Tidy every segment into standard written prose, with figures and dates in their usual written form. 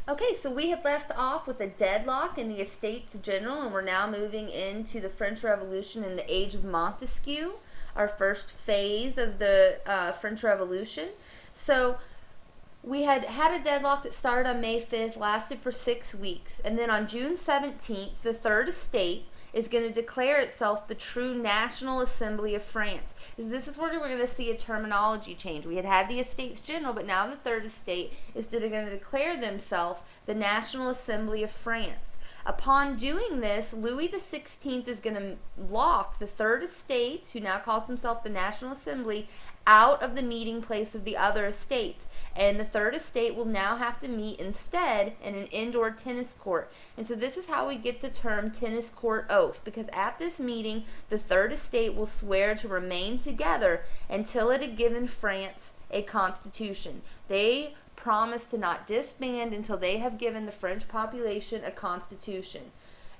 Okay, so we had left off with a deadlock in the Estates General, and we're now moving into the French Revolution in the Age of Montesquieu, our first phase of the French Revolution. So we had a deadlock that started on May 5th, lasted for 6 weeks, and then on June 17th, the Third Estate is going to declare itself the true National Assembly of France. This is where we're going to see a terminology change. We had the Estates General, but now the Third Estate is going to declare themselves the National Assembly of France. Upon doing this, Louis XVI is going to lock the Third Estate, who now calls himself the National Assembly, out of the meeting place of the other estates, and the Third Estate will now have to meet instead in an indoor tennis court. And so this is how we get the term tennis court oath, because at this meeting the Third Estate will swear to remain together until it had given France a constitution. They promise to not disband until they have given the French population a constitution.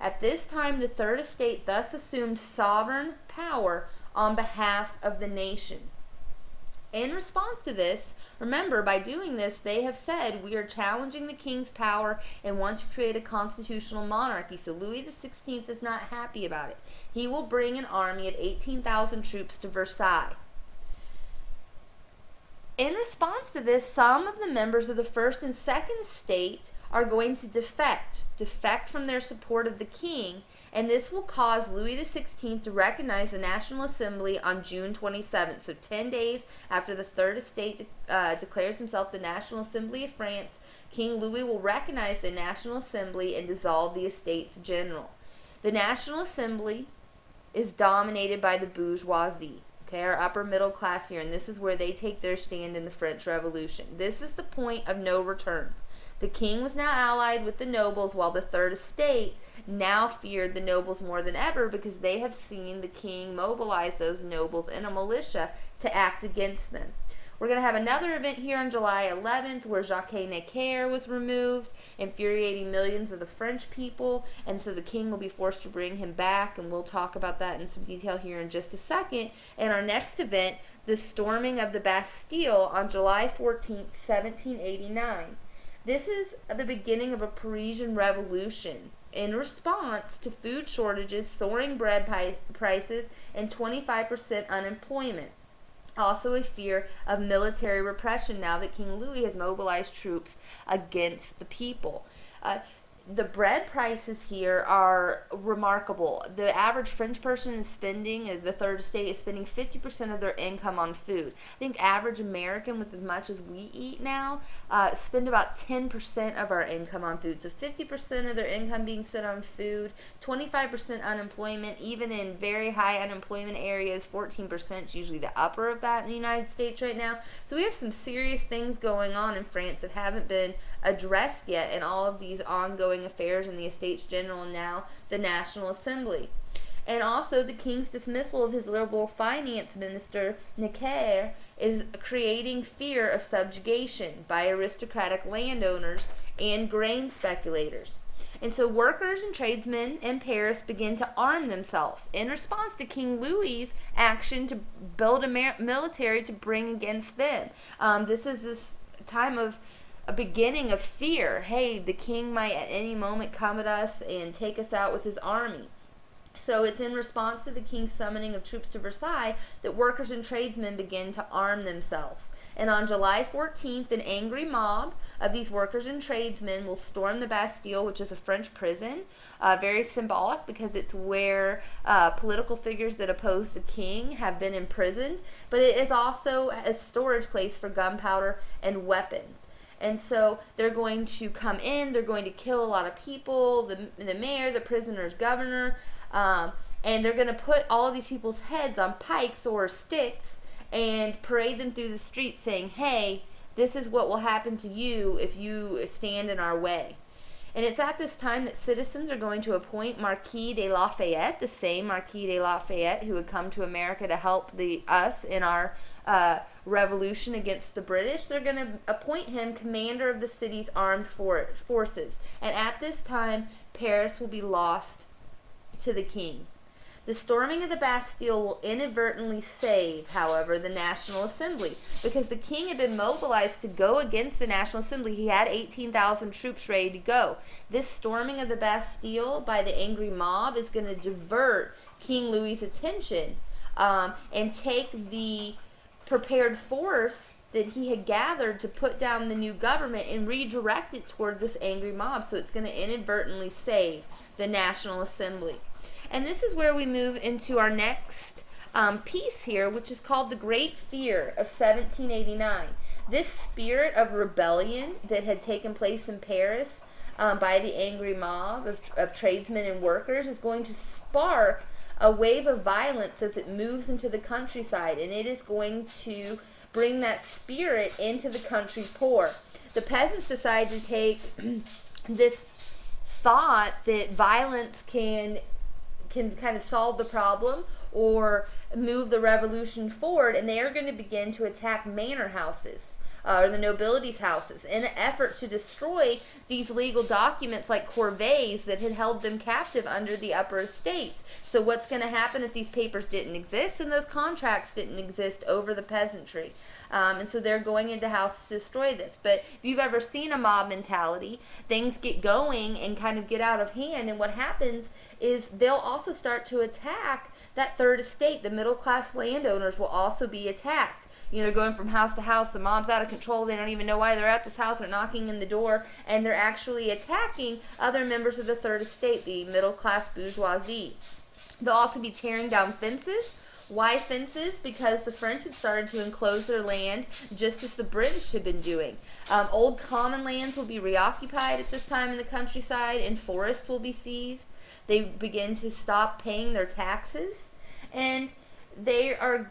At this time, the Third Estate thus assumed sovereign power on behalf of the nation. In response to this, remember, by doing this, they have said, we are challenging the king's power and want to create a constitutional monarchy. So Louis XVI is not happy about it. He will bring an army of 18,000 troops to Versailles. In response to this, some of the members of the First and Second Estate are going to defect from their support of the king, and this will cause Louis XVI to recognize the National Assembly on June 27th. So 10 days after the Third Estate declares himself the National Assembly of France, King Louis will recognize the National Assembly and dissolve the Estates General. The National Assembly is dominated by the bourgeoisie. Okay, our upper middle class here, and this is where they take their stand in the French Revolution. This is the point of no return. The king was now allied with the nobles, while the Third Estate now feared the nobles more than ever because they have seen the king mobilize those nobles in a militia to act against them. We're going to have another event here on July 11th where Jacques Necker was removed, infuriating millions of the French people, and so the king will be forced to bring him back, and we'll talk about that in some detail here in just a second. And our next event, the storming of the Bastille on July 14th, 1789. This is the beginning of a Parisian revolution in response to food shortages, soaring bread prices, and 25% unemployment. Also a fear of military repression now that King Louis has mobilized troops against the people. The bread prices here are remarkable. The average French person is spending, the Third Estate is spending 50% of their income on food. I think average American, with as much as we eat now, spend about 10% of our income on food. So 50% of their income being spent on food, 25% unemployment, even in very high unemployment areas, 14% is usually the upper of that in the United States right now. So we have some serious things going on in France that haven't been addressed yet in all of these ongoing affairs in the Estates General and now the National Assembly. And also the king's dismissal of his liberal finance minister Necker is creating fear of subjugation by aristocratic landowners and grain speculators. And so workers and tradesmen in Paris begin to arm themselves in response to King Louis's action to build a military to bring against them. This is this time of a beginning of fear. Hey, the king might at any moment come at us and take us out with his army. So it's in response to the king's summoning of troops to Versailles that workers and tradesmen begin to arm themselves. And on July 14th, an angry mob of these workers and tradesmen will storm the Bastille, which is a French prison. Very symbolic because it's where political figures that oppose the king have been imprisoned. But it is also a storage place for gunpowder and weapons. And so they're going to come in, they're going to kill a lot of people, the mayor, the prisoner's governor, and they're going to put all of these people's heads on pikes or sticks and parade them through the streets saying, hey, this is what will happen to you if you stand in our way. And it's at this time that citizens are going to appoint Marquis de Lafayette, the same Marquis de Lafayette who had come to America to help us in our revolution against the British. They're going to appoint him commander of the city's armed forces. And at this time, Paris will be lost to the king. The storming of the Bastille will inadvertently save, however, the National Assembly, because the king had been mobilized to go against the National Assembly. He had 18,000 troops ready to go. This storming of the Bastille by the angry mob is going to divert King Louis's attention and take the prepared force that he had gathered to put down the new government and redirect it toward this angry mob. So it's going to inadvertently save the National Assembly. And this is where we move into our next piece here, which is called the Great Fear of 1789. This spirit of rebellion that had taken place in Paris by the angry mob of tradesmen and workers is going to spark a wave of violence as it moves into the countryside, and it is going to bring that spirit into the country poor. The peasants decide to take this thought that violence can kind of solve the problem or move the revolution forward, and they are going to begin to attack manor houses or the nobility's houses in an effort to destroy these legal documents like corvées that had held them captive under the upper estates. So what's going to happen if these papers didn't exist and those contracts didn't exist over the peasantry? And so they're going into houses to destroy this. But if you've ever seen a mob mentality, things get going and kind of get out of hand, and what happens is they'll also start to attack that third estate. The middle class landowners will also be attacked. You know, going from house to house, the mob's out of control, they don't even know why they're at this house, they're knocking in the door, and they're actually attacking other members of the third estate, the middle class bourgeoisie. They'll also be tearing down fences. Why fences? Because the French had started to enclose their land just as the British had been doing. Old common lands will be reoccupied at this time in the countryside, and forests will be seized. They begin to stop paying their taxes, and they are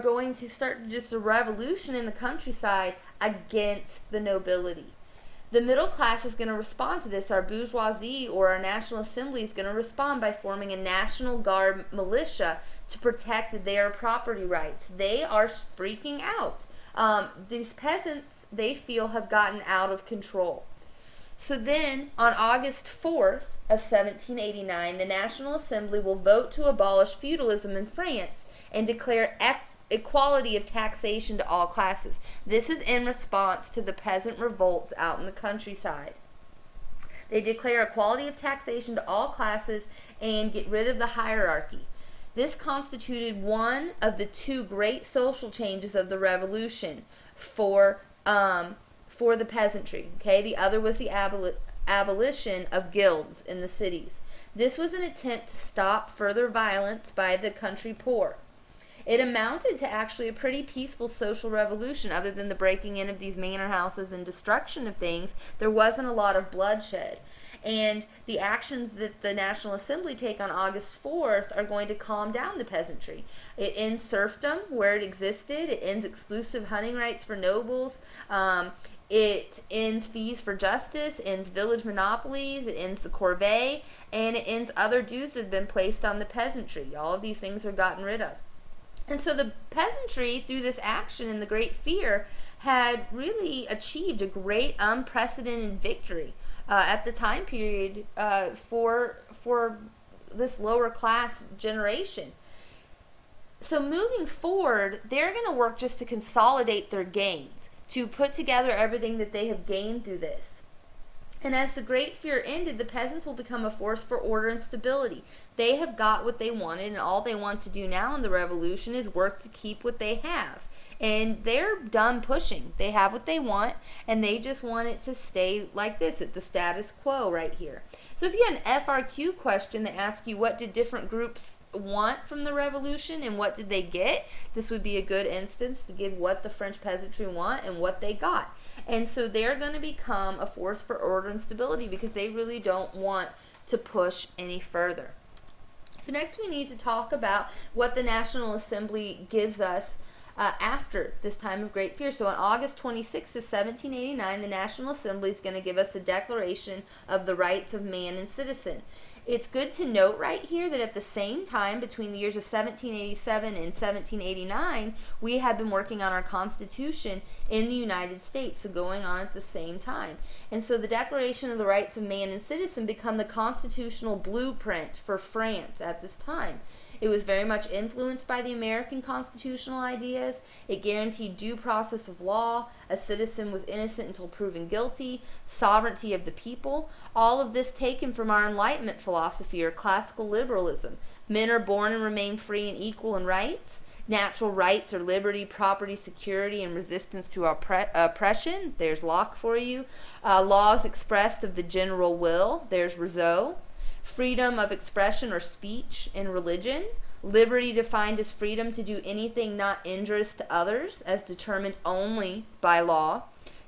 going to start just a revolution in the countryside against the nobility. The middle class is going to respond to this. Our bourgeoisie or our National Assembly is going to respond by forming a National Guard militia to protect their property rights. They are freaking out. These peasants, they feel, have gotten out of control. So then, on August 4th of 1789, the National Assembly will vote to abolish feudalism in France and declare equality of taxation to all classes. This is in response to the peasant revolts out in the countryside. They declare equality of taxation to all classes and get rid of the hierarchy. This constituted one of the two great social changes of the revolution for the peasantry. Okay, the other was the abolition of guilds in the cities. This was an attempt to stop further violence by the country poor. It amounted to actually a pretty peaceful social revolution. Other than the breaking in of these manor houses and destruction of things, there wasn't a lot of bloodshed. And the actions that the National Assembly take on August 4th are going to calm down the peasantry. It ends serfdom where it existed. It ends exclusive hunting rights for nobles. It ends fees for justice, ends village monopolies, it ends the corvée, and it ends other dues that have been placed on the peasantry. All of these things are gotten rid of. And so the peasantry, through this action and the Great Fear, had really achieved a great unprecedented victory at the time period for this lower class generation. So moving forward, they're going to work just to consolidate their gains, to put together everything that they have gained through this. And as the Great Fear ended, the peasants will become a force for order and stability. They have got what they wanted, and all they want to do now in the revolution is work to keep what they have. And they're done pushing. They have what they want, and they just want it to stay like this, at the status quo right here. So if you had an FRQ question that asks you what did different groups want from the revolution and what did they get, this would be a good instance to give what the French peasantry want and what they got. And so they're going to become a force for order and stability because they really don't want to push any further. So next we need to talk about what the National Assembly gives us after this time of Great Fear. So on August 26th of 1789, the National Assembly is going to give us the Declaration of the Rights of Man and Citizen. It's good to note right here that at the same time, between the years of 1787 and 1789, we had been working on our Constitution in the United States, so going on at the same time. And so the Declaration of the Rights of Man and Citizen become the constitutional blueprint for France at this time. It was very much influenced by the American constitutional ideas. It guaranteed due process of law. A citizen was innocent until proven guilty. Sovereignty of the people. All of this taken from our Enlightenment philosophy or classical liberalism. Men are born and remain free and equal in rights. Natural rights are liberty, property, security, and resistance to oppression. There's Locke for you. Laws expressed of the general will. There's Rousseau. Freedom of expression or speech in religion. Liberty defined as freedom to do anything not injurious to others, as determined only by law.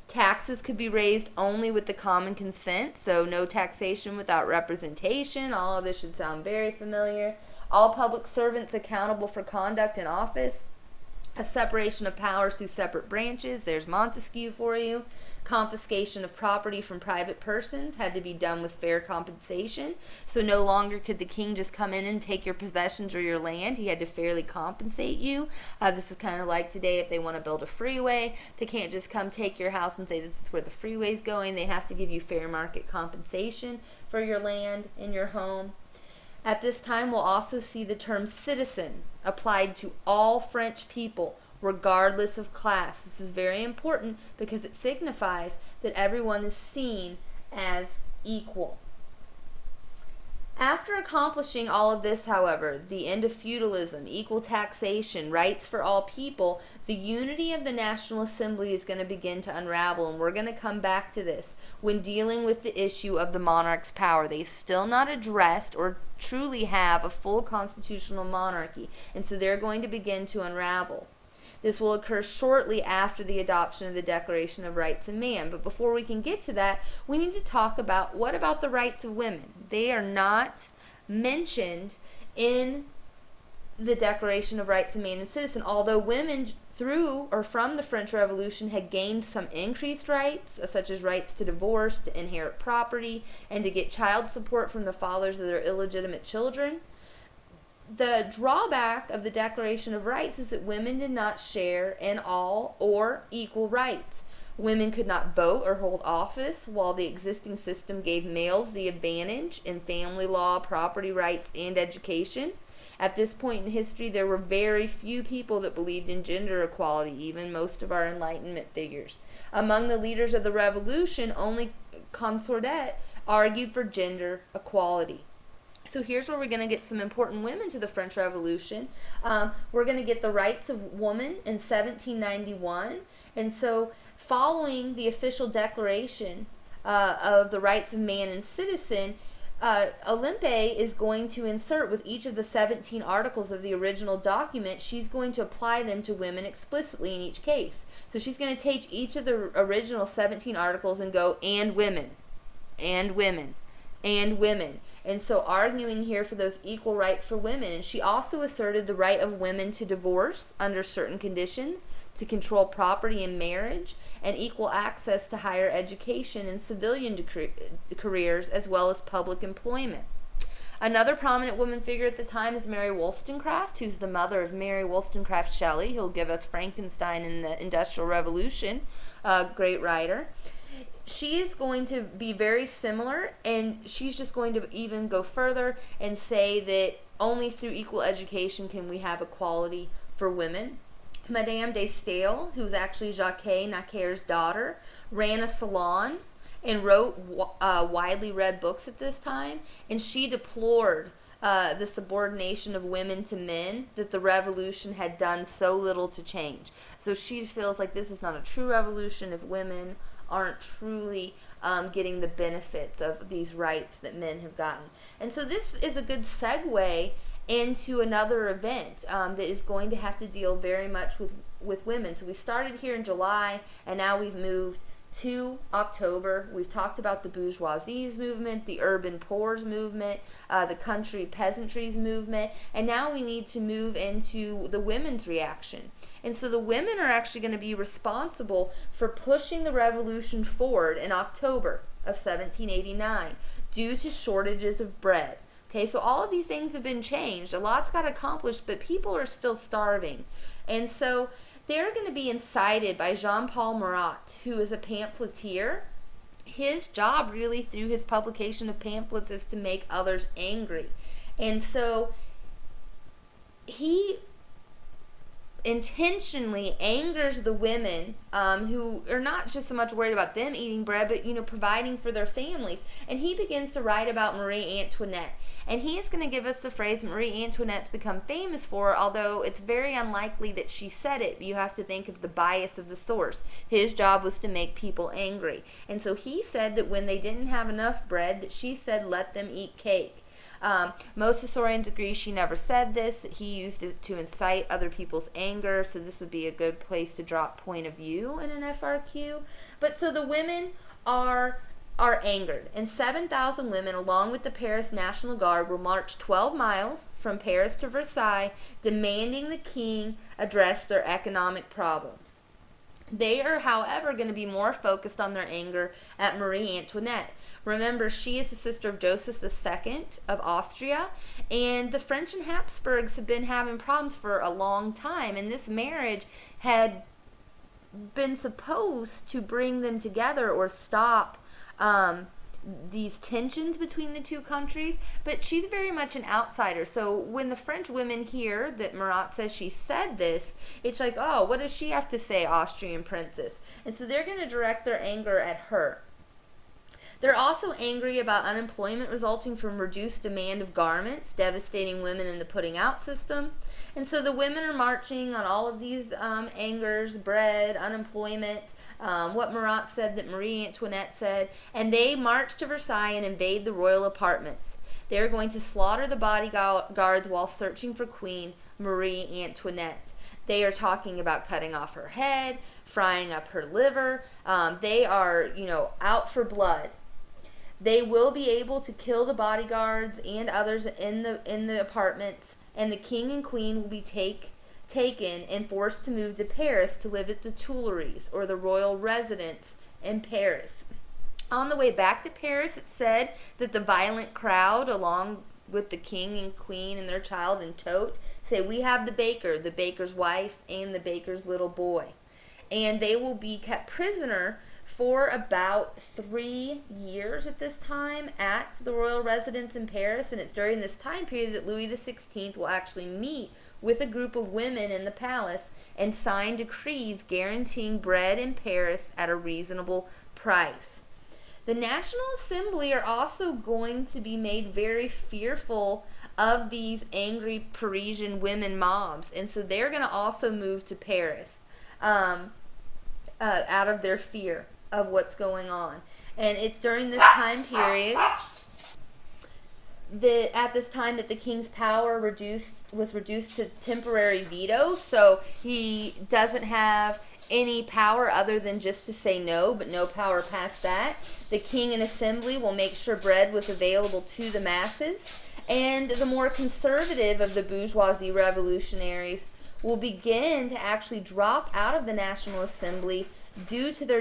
Taxes could be raised only with the common consent, so no taxation without representation. All of this should sound very familiar. All public servants accountable for conduct in office. A separation of powers through separate branches. There's Montesquieu for you. Confiscation of property from private persons had to be done with fair compensation. So no longer could the king just come in and take your possessions or your land. He had to fairly compensate you. This is kind of like today if they want to build a freeway. They can't just come take your house and say this is where the freeway's going. They have to give you fair market compensation for your land and your home. At this time, we'll also see the term citizen applied to all French people, regardless of class. This is very important because it signifies that everyone is seen as equal. After accomplishing all of this, however, the end of feudalism, equal taxation, rights for all people, the unity of the National Assembly is going to begin to unravel, and we're going to come back to this when dealing with the issue of the monarch's power. They've still not addressed or truly have a full constitutional monarchy, and so they're going to begin to unravel. This will occur shortly after the adoption of the Declaration of Rights of Man. But before we can get to that, we need to talk about what about the rights of women? They are not mentioned in the Declaration of Rights of Man and Citizen, although women through or from the French Revolution had gained some increased rights, such as rights to divorce, to inherit property, and to get child support from the fathers of their illegitimate children. The drawback of the Declaration of Rights is that women did not share in all or equal rights. Women could not vote or hold office, while the existing system gave males the advantage in family law, property rights, and education. At this point in history, there were very few people that believed in gender equality, even most of our Enlightenment figures. Among the leaders of the Revolution, only Consordet argued for gender equality. So here's where we're going to get some important women to the French Revolution. We're going to get the rights of woman in 1791. And so following the official declaration of the rights of man and citizen, Olympe is going to insert with each of the 17 articles of the original document, she's going to apply them to women explicitly in each case. So she's going to take each of the original 17 articles and go, and women, and women, and women. And so arguing here for those equal rights for women. And she also asserted the right of women to divorce under certain conditions, to control property in marriage, and equal access to higher education and civilian careers, as well as public employment. Another prominent woman figure at the time is Mary Wollstonecraft, who's the mother of Mary Wollstonecraft Shelley, who'll give us Frankenstein in the Industrial Revolution, a great writer. She is going to be very similar, and she's just going to even go further and say that only through equal education can we have equality for women. Madame de Staël, who's actually Jacques Necker's daughter, ran a salon and wrote widely read books at this time, and she deplored the subordination of women to men that the revolution had done so little to change. So she feels like this is not a true revolution if women aren't truly getting the benefits of these rights that men have gotten. And so this is a good segue into another event that is going to have to deal very much with women. So we started here in July, and now we've moved to October. We've talked about the bourgeoisie's movement, the urban poor's movement, the country peasantry's movement, and now we need to move into the women's reaction. And so the women are actually going to be responsible for pushing the revolution forward in October of 1789 due to shortages of bread. Okay, so all of these things have been changed. A lot's got accomplished, but people are still starving. And so they're going to be incited by Jean-Paul Marat, who is a pamphleteer. His job really through his publication of pamphlets is to make others angry. And so he intentionally angers the women who are not just so much worried about them eating bread, but providing for their families. And he begins to write about Marie Antoinette, and he is going to give us the phrase Marie Antoinette's become famous for, although it's very unlikely that she said it. You have to think of the bias of the source. His job was to make people angry, and so he said that when they didn't have enough bread, that she said let them eat cake. Most historians agree she never said this, that he used it to incite other people's anger, so this would be a good place to drop point of view in an FRQ. But so the women are angered, and 7,000 women, along with the Paris National Guard, will march 12 miles from Paris to Versailles, demanding the king address their economic problems. They are, however, going to be more focused on their anger at Marie Antoinette. Remember, she is the sister of Joseph II of Austria, and the French and Habsburgs have been having problems for a long time, and this marriage had been supposed to bring them together or stop these tensions between the two countries, but she's very much an outsider. So when the French women hear that Marat says she said this, it's like, oh, what does she have to say, Austrian princess? And so they're going to direct their anger at her. They're also angry about unemployment resulting from reduced demand of garments, devastating women in the putting out system. And so the women are marching on all of these angers, bread, unemployment, what Marat said that Marie Antoinette said, and they march to Versailles and invade the royal apartments. They're going to slaughter the bodyguards while searching for Queen Marie Antoinette. They are talking about cutting off her head, frying up her liver. They are, out for blood. They will be able to kill the bodyguards and others in the apartments, and the king and queen will be taken and forced to move to Paris to live at the Tuileries, or the royal residence in Paris. On the way back to Paris, it said that the violent crowd, along with the king and queen and their child in tote, say, we have the baker's wife, and the baker's little boy. And they will be kept prisoner for about 3 years at this time at the royal residence in Paris, and it's during this time period that Louis XVI will actually meet with a group of women in the palace and sign decrees guaranteeing bread in Paris at a reasonable price. The National Assembly are also going to be made very fearful of these angry Parisian women mobs, and so they're going to also move to Paris out of their fear of what's going on. And it's during this time period that the king's power was reduced to temporary veto, so he doesn't have any power other than just to say no, but no power past that. The king and assembly will make sure bread was available to the masses, and the more conservative of the bourgeoisie revolutionaries will begin to actually drop out of the National Assembly due to their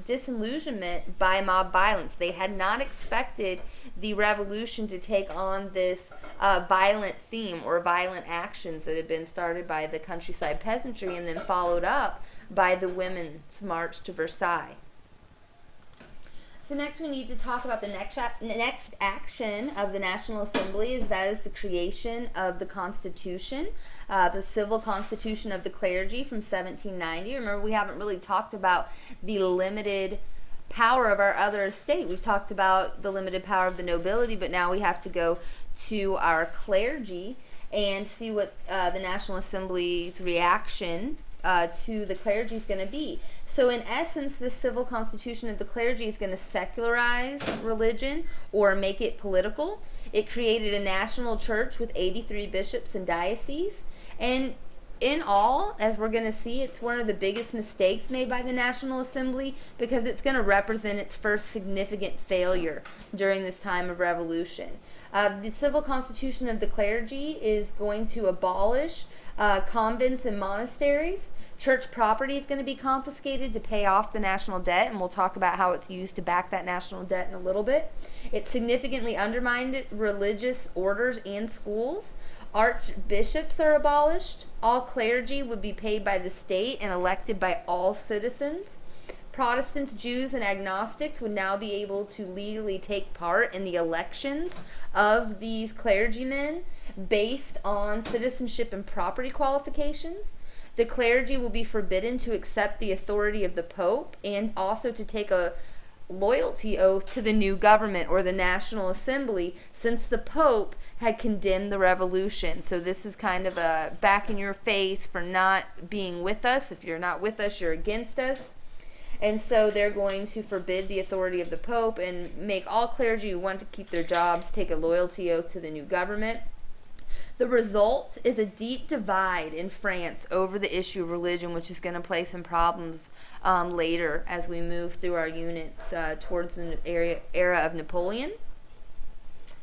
disillusionment by mob violence. They had not expected the revolution to take on this violent theme or violent actions that had been started by the countryside peasantry and then followed up by the women's march to Versailles. So next we need to talk about the next action of the National Assembly, that is the creation of the Constitution, the Civil Constitution of the Clergy from 1790. Remember, we haven't really talked about the limited power of our other estate. We've talked about the limited power of the nobility, but now we have to go to our clergy and see what the National Assembly's reaction to the clergy is going to be. So in essence, the Civil Constitution of the Clergy is going to secularize religion or make it political. It created a national church with 83 bishops and dioceses. And in all, as we're going to see, it's one of the biggest mistakes made by the National Assembly because it's going to represent its first significant failure during this time of revolution. The Civil Constitution of the Clergy is going to abolish convents and monasteries. Church property is going to be confiscated to pay off the national debt, and we'll talk about how it's used to back that national debt in a little bit. It significantly undermined religious orders and schools. Archbishops are abolished. All clergy would be paid by the state and elected by all citizens. Protestants, Jews, and agnostics would now be able to legally take part in the elections of these clergymen based on citizenship and property qualifications. The clergy will be forbidden to accept the authority of the Pope and also to take a loyalty oath to the new government or the National Assembly, since the Pope had condemned the revolution. So this is kind of a back in your face for not being with us. If you're not with us, you're against us. And so they're going to forbid the authority of the Pope and make all clergy who want to keep their jobs take a loyalty oath to the new government. The result is a deep divide in France over the issue of religion, which is going to play some problems later as we move through our units towards the era of Napoleon.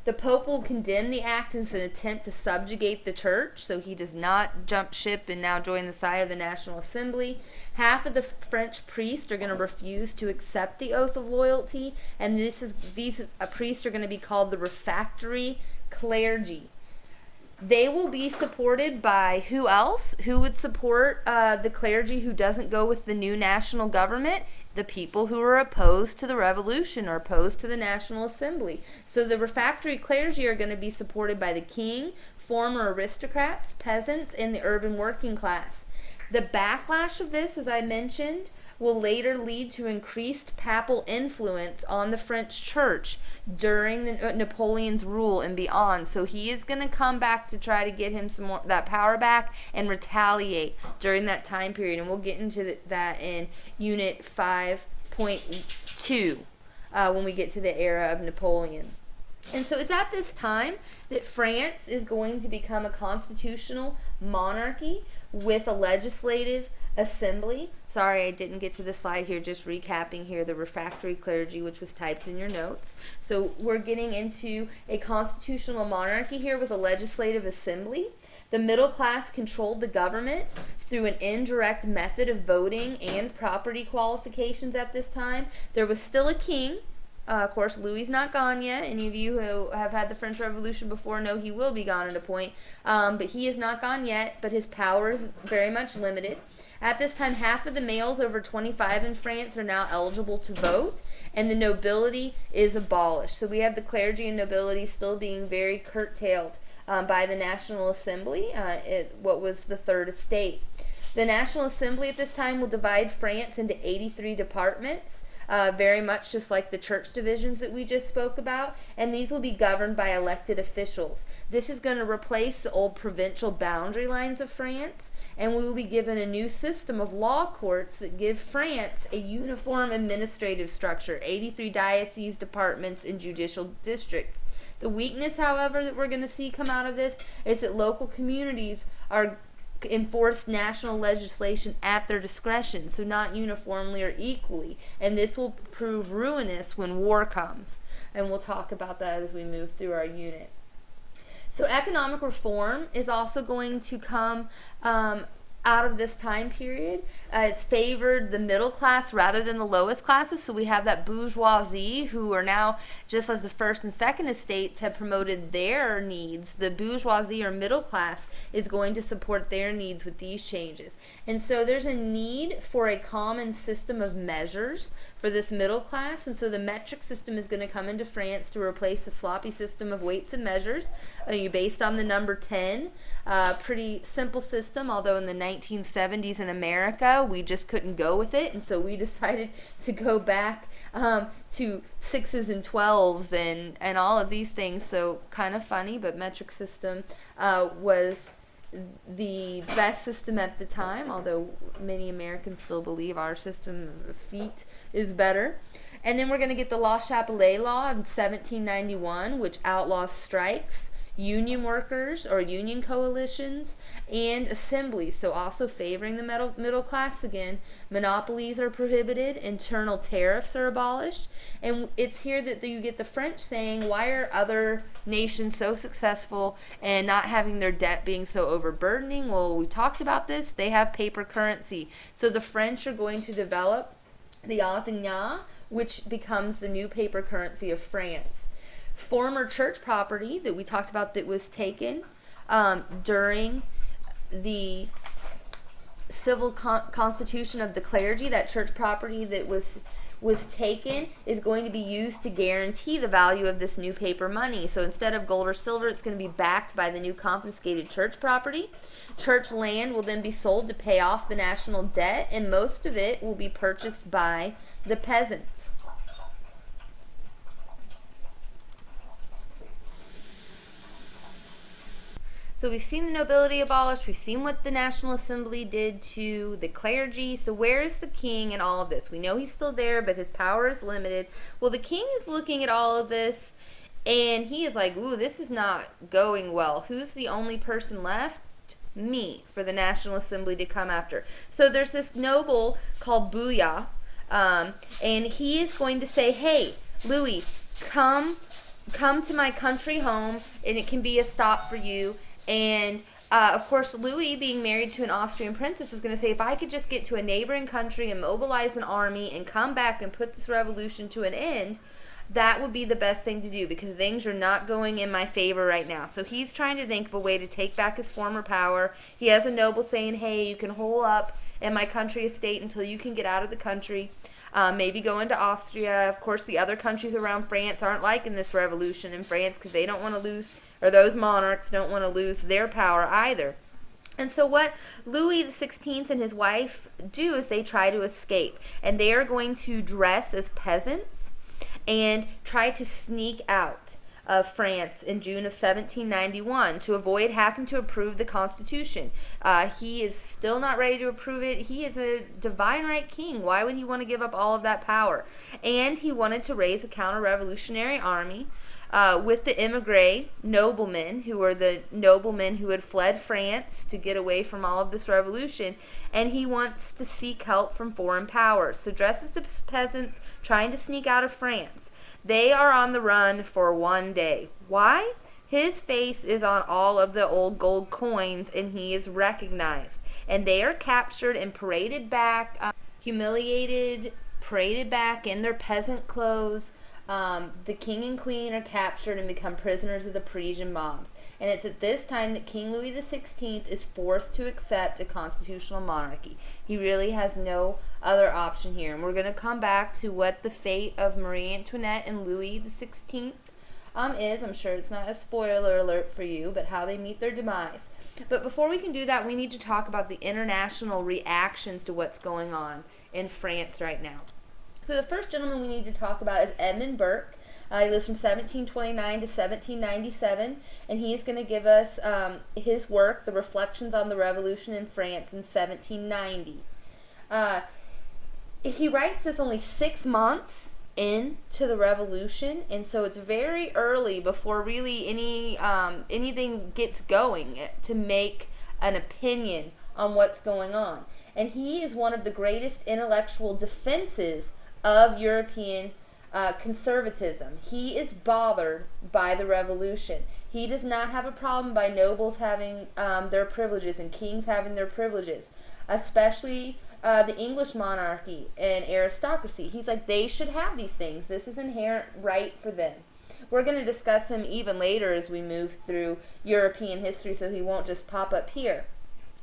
The Pope will condemn the act as an attempt to subjugate the church, so he does not jump ship and now join the side of the National Assembly. Half of the French priests are going to refuse to accept the oath of loyalty, and these priests are going to be called the refractory clergy. They will be supported by who else? Who would support the clergy who doesn't go with the new national government? The people who are opposed to the revolution or opposed to the National Assembly. So the refractory clergy are going to be supported by the king, former aristocrats, peasants, and the urban working class. The backlash of this, as I mentioned, will later lead to increased papal influence on the French church during Napoleon's rule and beyond. So he is going to come back to try to get him some more that power back and retaliate during that time period. And we'll get into that in Unit 5.2 when we get to the era of Napoleon. And so it's at this time that France is going to become a constitutional monarchy with a legislative assembly. Sorry, I didn't get to the slide here, just recapping here the refractory clergy, which was typed in your notes. So we're getting into a constitutional monarchy here with a legislative assembly. The middle class controlled the government through an indirect method of voting and property qualifications at this time. There was still a king. Of course, Louis is not gone yet. Any of you who have had the French Revolution before know he will be gone at a point. But he is not gone yet, but his power is very much limited. At this time, half of the males over 25 in France are now eligible to vote, and the nobility is abolished. So we have the clergy and nobility still being very curtailed by the National Assembly, what was the Third Estate. The National Assembly at this time will divide France into 83 departments, very much just like the church divisions that we just spoke about, and these will be governed by elected officials. This is going to replace the old provincial boundary lines of France, and we will be given a new system of law courts that give France a uniform administrative structure, 83 dioceses, departments, and judicial districts. The weakness, however, that we're going to see come out of this is that local communities are enforce national legislation at their discretion, so not uniformly or equally, and this will prove ruinous when war comes, and we'll talk about that as we move through our unit. So economic reform is also going to come out of this time period. It's favored the middle class rather than the lowest classes. So we have that bourgeoisie who are now, just as the first and second estates have promoted their needs, the bourgeoisie or middle class is going to support their needs with these changes. And so there's a need for a common system of measures for this middle class, and so the metric system is going to come into France to replace the sloppy system of weights and measures based on the number 10. Pretty simple system, although in the 1970s in America we just couldn't go with it, and so we decided to go back to 6s and 12s and all of these things. So kind of funny, but metric system was the best system at the time, although many Americans still believe our system of feet is better. And then we're going to get the La Chapelle Law of 1791, which outlaws strikes, union workers or union coalitions, and assemblies, so also favoring the middle class again. Monopolies are prohibited, internal tariffs are abolished, and it's here that you get the French saying, why are other nations so successful and not having their debt being so overburdening? Well, we talked about this. They have paper currency. So the French are going to develop the assignat, which becomes the new paper currency of France. Former church property that we talked about that was taken during the civil constitution of the clergy, that church property that was taken, is going to be used to guarantee the value of this new paper money. So instead of gold or silver, it's going to be backed by the new confiscated church property. Church land will then be sold to pay off the national debt, and most of it will be purchased by the peasants. So we've seen the nobility abolished, we've seen what the National Assembly did to the clergy. So where is the king in all of this? We know he's still there, but his power is limited. Well, the king is looking at all of this, and he is like, ooh, this is not going well. Who's the only person left? Me, for the National Assembly to come after. So there's this noble called Booyah, and he is going to say, hey, Louis, come to my country home, and it can be a stop for you. And of course, Louis, being married to an Austrian princess, is going to say, if I could just get to a neighboring country and mobilize an army and come back and put this revolution to an end, that would be the best thing to do, because things are not going in my favor right now. So he's trying to think of a way to take back his former power. He has a noble saying, hey, you can hole up in my country estate until you can get out of the country. Maybe go into Austria. Of course, the other countries around France aren't liking this revolution in France, because they don't want to lose, or those monarchs don't want to lose their power either. And so what Louis XVI and his wife do is they try to escape. And they are going to dress as peasants and try to sneak out of France in June of 1791 to avoid having to approve the Constitution. He is still not ready to approve it. He is a divine right king. Why would he want to give up all of that power? And he wanted to raise a counter-revolutionary army with the émigré noblemen, who were the noblemen who had fled France to get away from all of this revolution, and he wants to seek help from foreign powers. So dresses as peasants, trying to sneak out of France. They are on the run for one day. Why? His face is on all of the old gold coins, and he is recognized. And they are captured and paraded back, humiliated, paraded back in their peasant clothes. The king and queen are captured and become prisoners of the Parisian mobs. And it's at this time that King Louis XVI is forced to accept a constitutional monarchy. He really has no other option here. And we're going to come back to what the fate of Marie Antoinette and Louis XVI is. I'm sure it's not a spoiler alert for you, but how they meet their demise. But before we can do that, we need to talk about the international reactions to what's going on in France right now. So the first gentleman we need to talk about is Edmund Burke. He lives from 1729 to 1797, and he is going to give us his work, The Reflections on the Revolution in France, in 1790. He writes this only 6 months into the revolution, and so it's very early before really anything gets going to make an opinion on what's going on. And he is one of the greatest intellectual defenses of European conservatism. He is bothered by the revolution. He does not have a problem by nobles having their privileges and kings having their privileges, especially the English monarchy and aristocracy. He's like, they should have these things. This is inherent right for them. We're going to discuss him even later as we move through European history, so he won't just pop up here.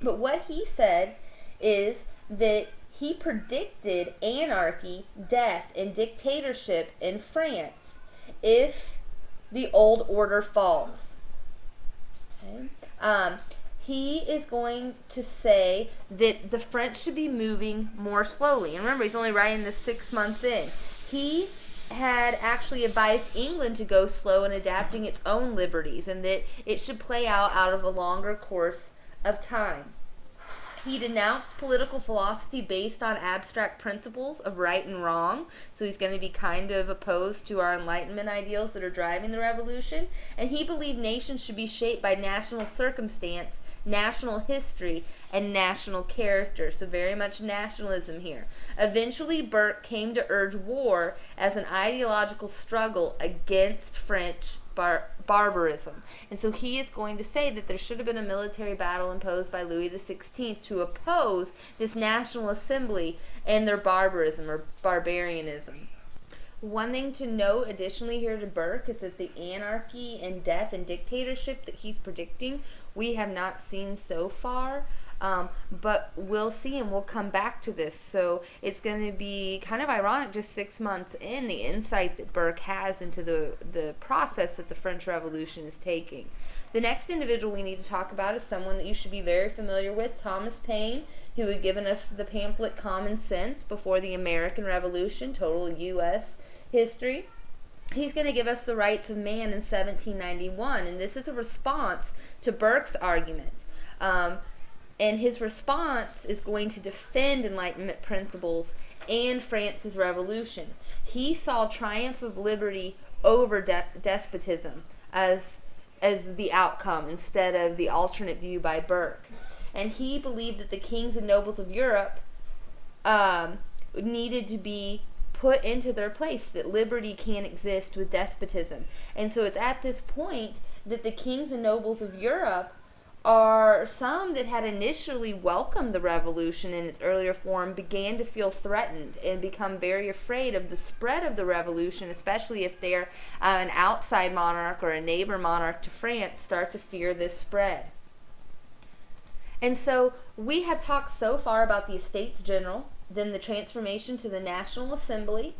But what he said is that he predicted anarchy, death, and dictatorship in France if the old order falls. Okay. He is going to say that the French should be moving more slowly. And remember, he's only writing this 6 months in. He had actually advised England to go slow in adapting its own liberties, and that it should play out of a longer course of time. He denounced political philosophy based on abstract principles of right and wrong. So he's going to be kind of opposed to our Enlightenment ideals that are driving the revolution. And he believed nations should be shaped by national circumstance, national history, and national character. So very much nationalism here. Eventually, Burke came to urge war as an ideological struggle against French barbarism. And so he is going to say that there should have been a military battle imposed by Louis XVI to oppose this National Assembly and their barbarism or barbarianism. One thing to note additionally here to Burke is that the anarchy and death and dictatorship that he's predicting we have not seen so far. But we'll see, and we'll come back to this. So it's going to be kind of ironic, just 6 months in, the insight that Burke has into the process that the French Revolution is taking. The next individual we need to talk about is someone that you should be very familiar with, Thomas Paine, who had given us the pamphlet Common Sense before the American Revolution, total U.S. history. He's going to give us the Rights of Man in 1791, and this is a response to Burke's argument. And his response is going to defend Enlightenment principles and France's revolution. He saw triumph of liberty over despotism as the outcome instead of the alternate view by Burke. And he believed that the kings and nobles of Europe needed to be put into their place, that liberty can't exist with despotism. And so it's at this point that the kings and nobles of Europe are some that had initially welcomed the revolution in its earlier form, began to feel threatened and become very afraid of the spread of the revolution, especially if they're an outside monarch or a neighbor monarch to France, start to fear this spread. And so we have talked so far about the Estates General, then the transformation to the National Assembly,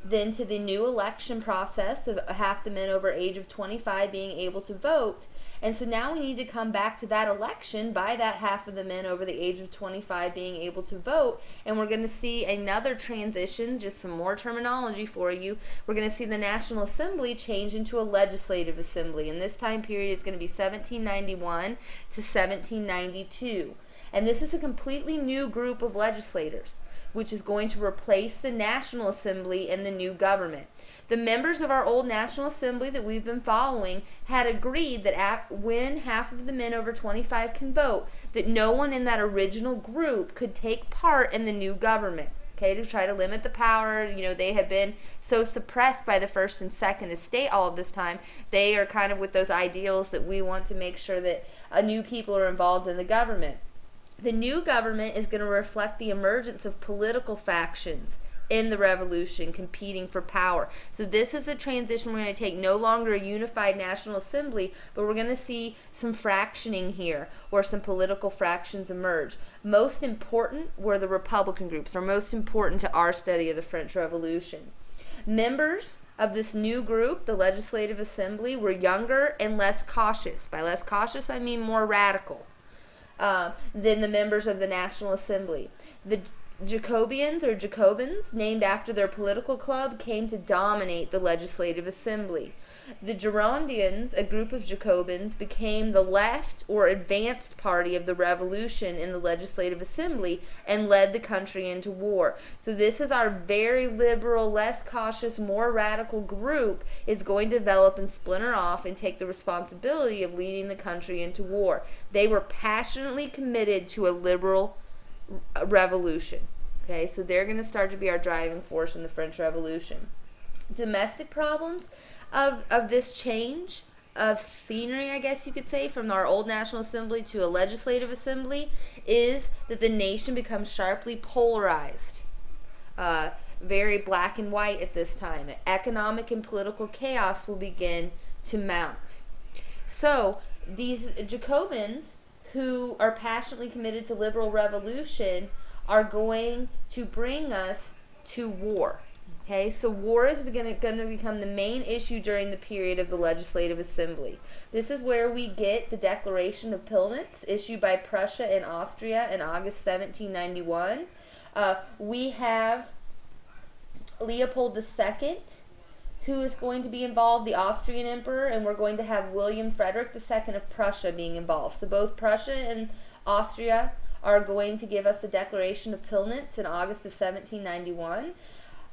then to the new election process of half the men over age of 25 being able to vote. And so now we need to come back to that election by that half of the men over the age of 25 being able to vote. And we're going to see another transition, just some more terminology for you. We're going to see the National Assembly change into a legislative assembly. And this time period is going to be 1791 to 1792. And this is a completely new group of legislators, which is going to replace the National Assembly and the new government. The members of our old National Assembly that we've been following had agreed that when half of the men over 25 can vote, that no one in that original group could take part in the new government. Okay, to try to limit the power. They have been so suppressed by the First and Second Estate all of this time. They are kind of with those ideals that we want to make sure that new people are involved in the government. The new government is going to reflect the emergence of political factions in the revolution competing for power. So this is a transition we're going to take, no longer a unified National Assembly, but we're going to see some fractioning here, or some political fractions emerge. Most important were the Republican groups, or most important to our study of the French Revolution. Members of this new group, the Legislative Assembly, were younger and less cautious. By less cautious, I mean more radical than the members of the National Assembly. The Jacobins, or Jacobins, named after their political club, came to dominate the Legislative Assembly. The Girondians, a group of Jacobins, became the left or advanced party of the revolution in the Legislative Assembly and led the country into war. So this is our very liberal, less cautious, more radical group is going to develop and splinter off and take the responsibility of leading the country into war. They were passionately committed to a liberal revolution. Okay, so they're going to start to be our driving force in the French Revolution. Domestic problems of this change of scenery, I guess you could say, from our old National Assembly to a Legislative Assembly, is that the nation becomes sharply polarized. Very black and white at this time. Economic and political chaos will begin to mount. So these Jacobins, who are passionately committed to liberal revolution, are going to bring us to war. Okay, so war is going to become the main issue during the period of the Legislative Assembly. This is where we get the Declaration of Pillnitz, issued by Prussia and Austria in August 1791. We have Leopold II, who is going to be involved, the Austrian Emperor, and we're going to have William Frederick II of Prussia being involved. So both Prussia and Austria are going to give us the Declaration of Pillnitz in August of 1791.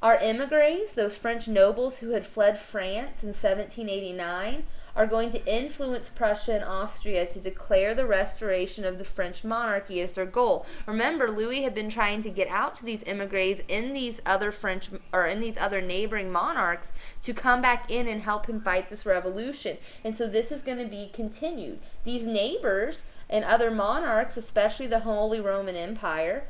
Our emigres, those French nobles who had fled France in 1789, are going to influence Prussia and Austria to declare the restoration of the French monarchy as their goal. Remember, Louis had been trying to get out to these emigres in these other neighboring monarchs to come back in and help him fight this revolution. And so this is going to be continued. These neighbors and other monarchs, especially the Holy Roman Empire,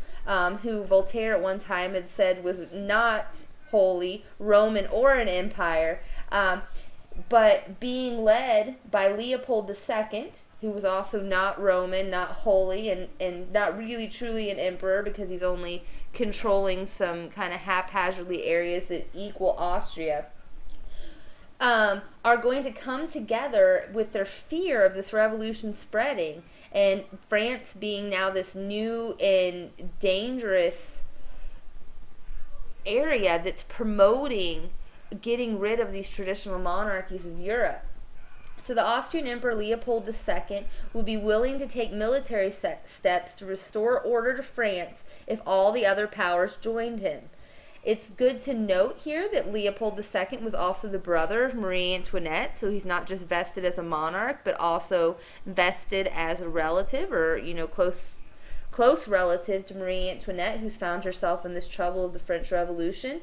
who Voltaire at one time had said was not holy, Roman, or an empire, but being led by Leopold II, who was also not Roman, not holy, and not really truly an emperor because he's only controlling some kind of haphazardly areas that equal Austria, are going to come together with their fear of this revolution spreading and France being now this new and dangerous area that's promoting getting rid of these traditional monarchies of Europe. So the Austrian Emperor Leopold II would be willing to take military steps to restore order to France if all the other powers joined him. It's good to note here that Leopold II was also the brother of Marie Antoinette, so he's not just vested as a monarch, but also vested as a relative, or close relative to Marie Antoinette, who's found herself in this trouble of the French Revolution.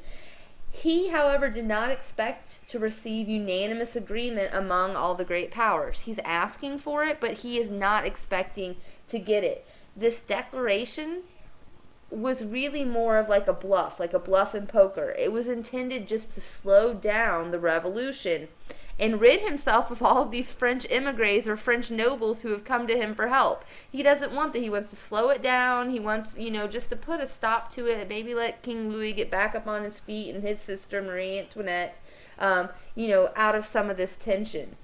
He, however, did not expect to receive unanimous agreement among all the great powers. He's asking for it, but he is not expecting to get it. This declaration was really more of like a bluff in poker. It was intended just to slow down the revolution and rid himself of all of these French emigres or French nobles who have come to him for help. He doesn't want that. He wants to slow it down. He wants, just to put a stop to it, maybe let King Louis get back up on his feet and his sister Marie Antoinette, out of some of this tension.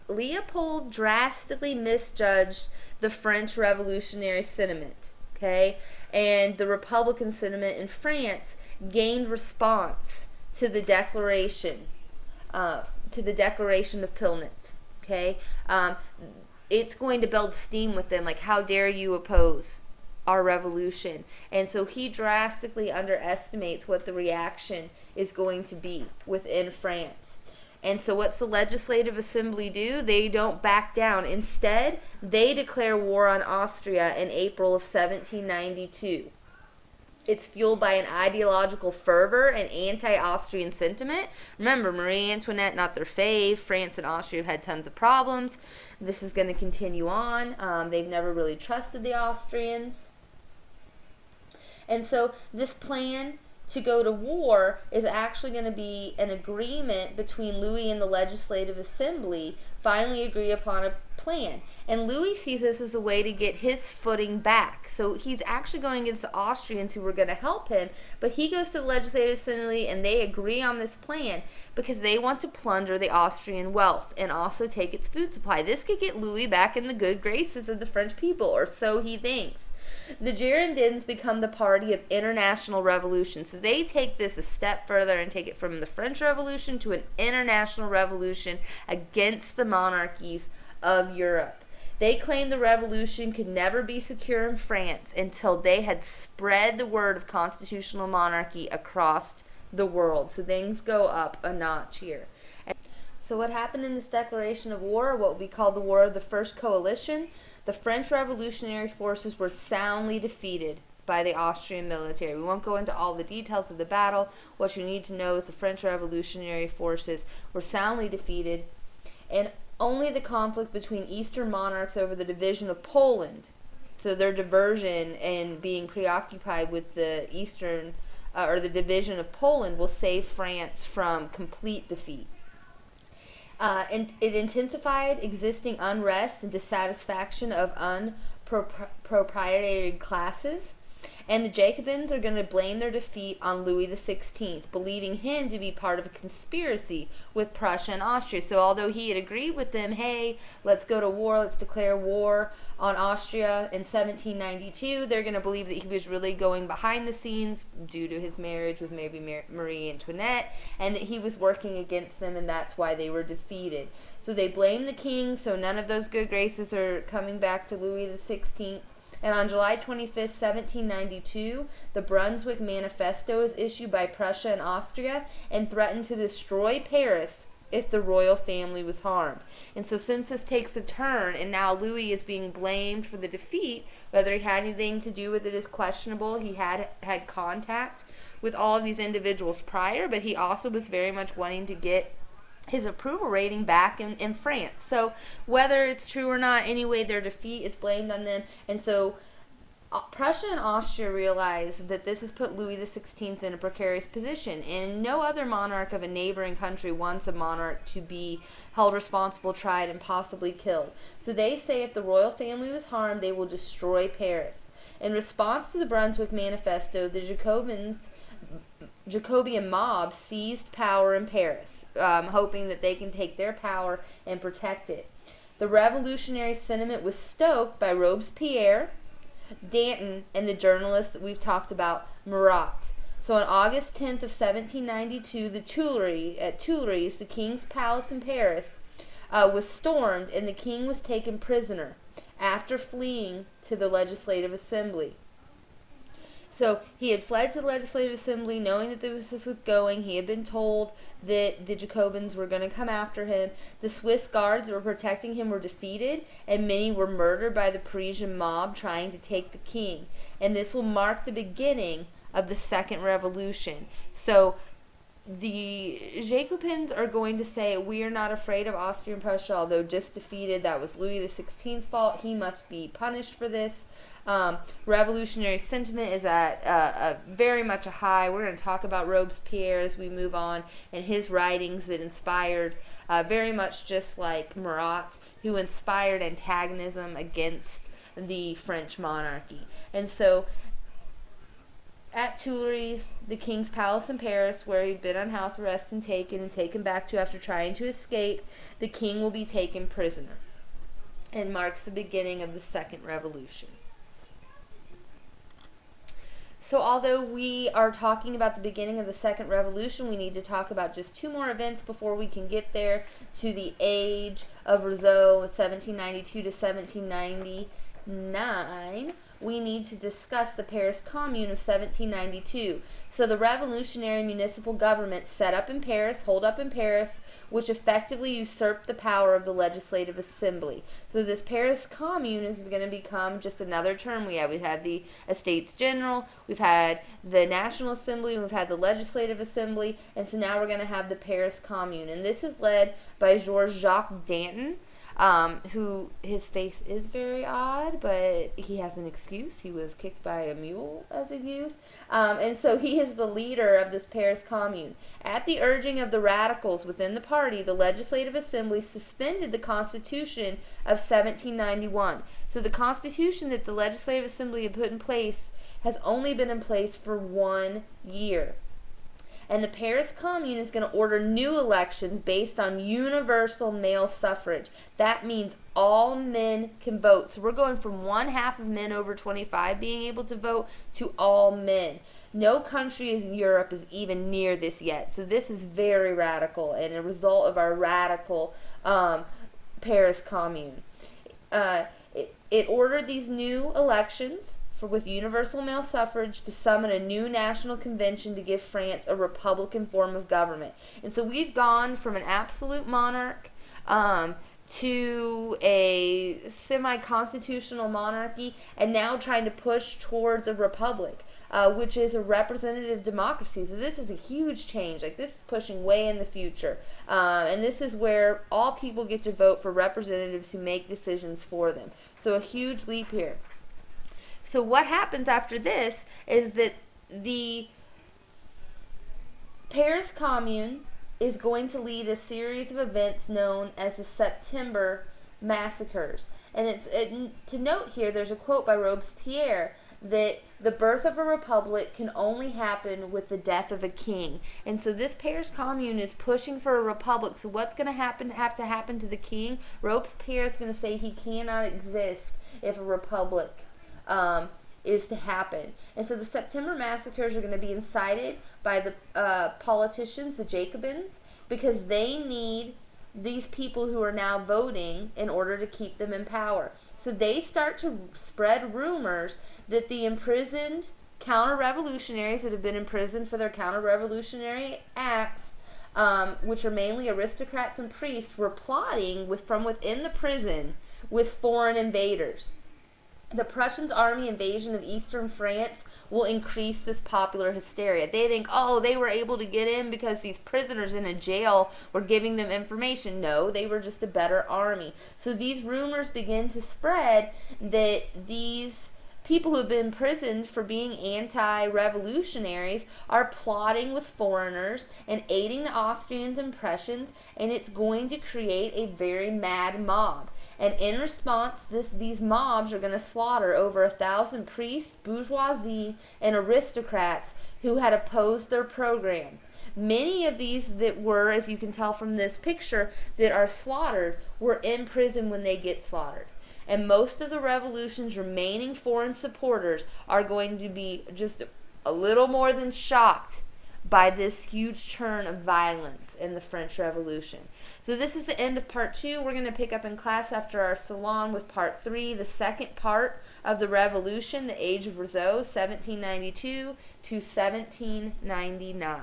Leopold drastically misjudged the French revolutionary sentiment, okay? And the Republican sentiment in France gained response to the declaration. To the Declaration of Pillnitz, okay? It's going to build steam with them, like, how dare you oppose our revolution? And so he drastically underestimates what the reaction is going to be within France. And so what's the Legislative Assembly do? They don't back down. Instead, they declare war on Austria in April of 1792. It's fueled by an ideological fervor and anti-Austrian sentiment. Remember, Marie Antoinette, not their fave. France and Austria have had tons of problems. This is going to continue on. They've never really trusted the Austrians. And so this plan to go to war is actually going to be an agreement between Louis and the Legislative Assembly, finally agree upon a plan. And Louis sees this as a way to get his footing back. So he's actually going against the Austrians who were going to help him, but he goes to the Legislative Assembly and they agree on this plan because they want to plunder the Austrian wealth and also take its food supply. This could get Louis back in the good graces of the French people, or so he thinks. The Girondins become the party of international revolution. So they take this a step further and take it from the French Revolution to an international revolution against the monarchies of Europe. They claim the revolution could never be secure in France until they had spread the word of constitutional monarchy across the world. So things go up a notch here. So what happened in this declaration of war, what we call the War of the First Coalition? The French revolutionary forces were soundly defeated by the Austrian military. We won't go into all the details of the battle. What you need to know is the French revolutionary forces were soundly defeated, and only the conflict between Eastern monarchs over the division of Poland, so their diversion and being preoccupied with the Eastern, or the division of Poland, will save France from complete defeat. And it intensified existing unrest and dissatisfaction of unproprietary classes. And the Jacobins are going to blame their defeat on Louis XVI, believing him to be part of a conspiracy with Prussia and Austria. So although he had agreed with them, hey, let's go to war, let's declare war on Austria in 1792, they're going to believe that he was really going behind the scenes due to his marriage with maybe Marie Antoinette, and that he was working against them, and that's why they were defeated. So they blame the king, so none of those good graces are coming back to Louis XVI. And on July 25th, 1792, the Brunswick Manifesto is issued by Prussia and Austria and threatened to destroy Paris if the royal family was harmed. And so since this takes a turn and now Louis is being blamed for the defeat, whether he had anything to do with it is questionable. He had contact with all of these individuals prior, but he also was very much wanting to get his approval rating back in France. So whether it's true or not, anyway, their defeat is blamed on them. And so Prussia and Austria realized that this has put Louis XVI in a precarious position, and no other monarch of a neighboring country wants a monarch to be held responsible, tried, and possibly killed. So they say if the royal family was harmed, they will destroy Paris. In response to the Brunswick Manifesto, the Jacobean mob seized power in Paris, hoping that they can take their power and protect it. The revolutionary sentiment was stoked by Robespierre, Danton, and the journalist that we've talked about, Marat. So on August 10th of 1792, the Tuileries, the king's palace in Paris, was stormed, and the king was taken prisoner after fleeing to the Legislative Assembly. So he had fled to the Legislative Assembly knowing that this was going. He had been told that the Jacobins were going to come after him. The Swiss guards that were protecting him were defeated, and many were murdered by the Parisian mob trying to take the king. And this will mark the beginning of the Second Revolution. So the Jacobins are going to say, we are not afraid of Austria and Prussia, although just defeated. That was Louis XVI's fault. He must be punished for this. Revolutionary sentiment is at very much a high. We're going to talk about Robespierre as we move on, and his writings that inspired, very much just like Marat, who inspired antagonism against the French monarchy. And so at Tuileries, the king's palace in Paris, where he'd been on house arrest and taken back to after trying to escape, the king will be taken prisoner, and marks the beginning of the Second Revolution. So although we are talking about the beginning of the Second Revolution, we need to talk about just two more events before we can get there to the age of Rousseau, 1792 to 1799. We need to discuss the Paris Commune of 1792. So the revolutionary municipal government set up in Paris, holed up in Paris, which effectively usurped the power of the Legislative Assembly. So this Paris Commune is going to become just another term. We've had the Estates General, we've had the National Assembly, we've had the Legislative Assembly, and so now we're going to have the Paris Commune. And this is led by Georges-Jacques Danton, who his face is very odd, but he has an excuse. He was kicked by a mule as a youth. And so he is the leader of this Paris Commune. At the urging of the radicals within the party, the Legislative Assembly suspended the Constitution of 1791. So the Constitution that the Legislative Assembly had put in place has only been in place for 1 year. And the Paris Commune is going to order new elections based on universal male suffrage. That means all men can vote. So we're going from one half of men over 25 being able to vote to all men. No country in Europe is even near this yet. So this is very radical and a result of our radical Paris Commune. It ordered these new elections with universal male suffrage to summon a new national convention to give France a republican form of government. And so we've gone from an absolute monarch to a semi-constitutional monarchy, and now trying to push towards a republic, which is a representative democracy. So this is a huge change. Like, this is pushing way in the future. And this is where all people get to vote for representatives who make decisions for them. So a huge leap here. So what happens after this is that the Paris Commune is going to lead a series of events known as the September Massacres. And to note here, there's a quote by Robespierre that the birth of a republic can only happen with the death of a king. And so this Paris Commune is pushing for a republic. So what's going to have to happen to the king? Robespierre is going to say he cannot exist if a republic is to happen. And so the September Massacres are going to be incited by the politicians, the Jacobins, because they need these people who are now voting in order to keep them in power. So they start to spread rumors that the imprisoned counter-revolutionaries that have been imprisoned for their counter-revolutionary acts, which are mainly aristocrats and priests, were plotting from within the prison with foreign invaders. The Prussians' army invasion of eastern France will increase this popular hysteria. They think, oh, they were able to get in because these prisoners in a jail were giving them information. No, they were just a better army. So these rumors begin to spread that these People who have been imprisoned for being anti-revolutionaries are plotting with foreigners and aiding the Austrians and Prussians, and it's going to create a very mad mob. And in response, these mobs are going to slaughter over 1,000 priests, bourgeoisie, and aristocrats who had opposed their program. Many of these that were, as you can tell from this picture, that are slaughtered were in prison when they get slaughtered. And most of the revolution's remaining foreign supporters are going to be just a little more than shocked by this huge churn of violence in the French Revolution. So this is the end of part 2. We're going to pick up in class after our salon with part 3, the second part of the Revolution, the Age of Rousseau, 1792 to 1799.